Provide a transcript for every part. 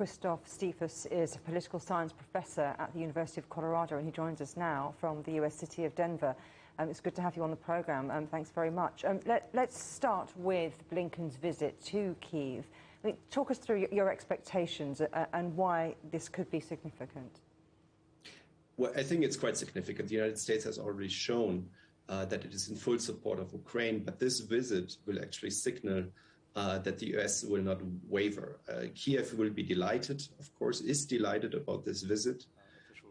Christoph Stefes is a political science professor at the University of Colorado, and he joins us now from the US city of Denver. It's good to have you on the programme. Thanks very much. Let's start with Blinken's visit to Kyiv. Talk us through your expectations and why this could be significant. Well, I think it's quite significant. The United States has already shown that it is in full support of Ukraine, but this visit will actually signal that the US will not waver. Kiev will be delighted, of course, is delighted about this visit.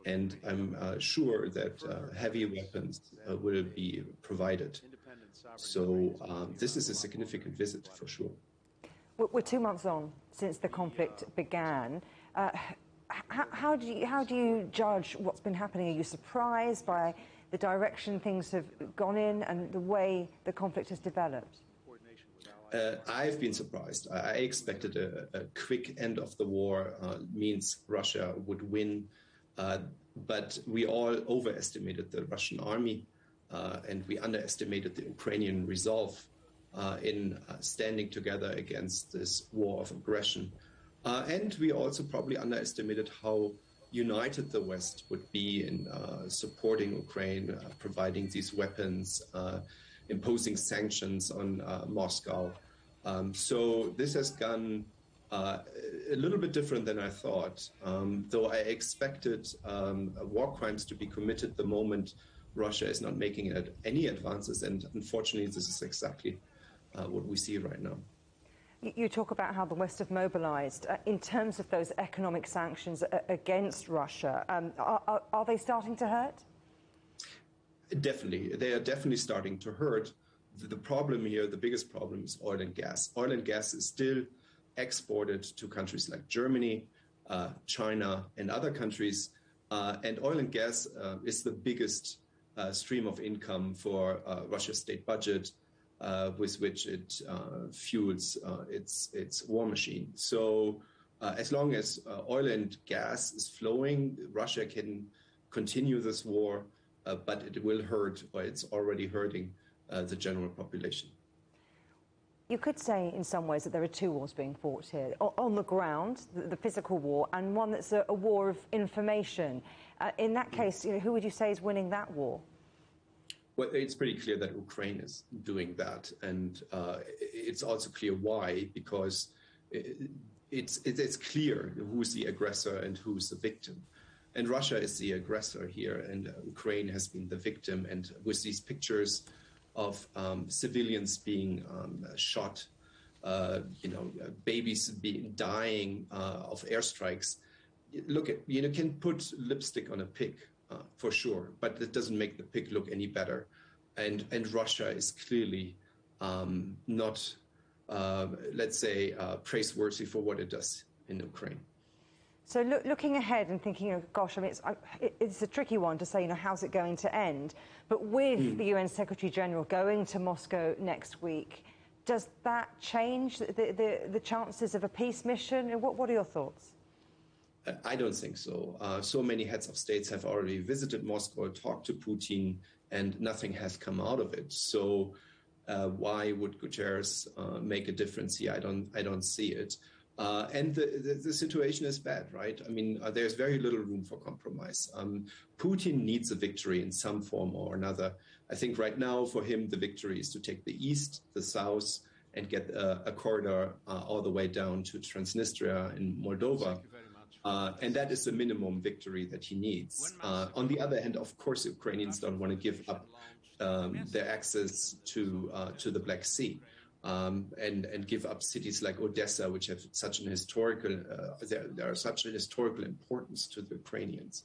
And I'm sure that heavy weapons will be provided. So this is a significant visit for sure. We're 2 months on since the conflict began. How do you judge what's been happening? Are you surprised by the direction things have gone in and the way the conflict has developed? I've been surprised. I expected a quick end of the war means Russia would win. But we all overestimated the Russian army and we underestimated the Ukrainian resolve in standing together against this war of aggression. And we also probably underestimated how united the West would be in supporting Ukraine, providing these weapons, imposing sanctions on Moscow. So this has gone a little bit different than I thought, though I expected war crimes to be committed the moment Russia is not making any advances. And unfortunately, this is exactly what we see right now. You talk about how the West have mobilized. In terms of those economic sanctions against Russia, are they starting to hurt? Definitely. They are definitely starting to hurt. The problem here, the biggest problem is oil and gas. Oil and gas is still exported to countries like Germany, China, and other countries. And oil and gas is the biggest stream of income for Russia's state budget, with which it fuels its war machine. So as long as oil and gas is flowing, Russia can continue this war, but it will hurt, or it's already hurting, the general population. You could say in some ways that there are two wars being fought here. On the ground, the physical war, and one that's a war of information. In that case, who would you say is winning that war? Well, it's pretty clear that Ukraine is doing that. And it's also clear why, because it's clear who's the aggressor and who's the victim. And Russia is the aggressor here, and Ukraine has been the victim. And with these pictures of civilians being shot, babies dying of airstrikes. Look, you can put lipstick on a pig for sure, but it doesn't make the pig look any better. And Russia is clearly not, let's say, praiseworthy for what it does in Ukraine. So looking ahead and thinking, gosh, I mean, it's a tricky one to say, how's it going to end? But with the UN Secretary General going to Moscow next week, does that change the chances of a peace mission? What are your thoughts? I don't think so. So many heads of states have already visited Moscow, talked to Putin, and nothing has come out of it. So why would Guterres make a difference here? I don't see it. And the situation is bad, right? I mean, there's very little room for compromise. Putin needs a victory in some form or another. I think right now for him, the victory is to take the east, the south, and get a corridor all the way down to Transnistria in Moldova. And that is the minimum victory that he needs. On the other hand, of course, Ukrainians don't want to give up their access to the Black Sea. And give up cities like Odessa, which have such an historical, there are such a historical importance to the Ukrainians.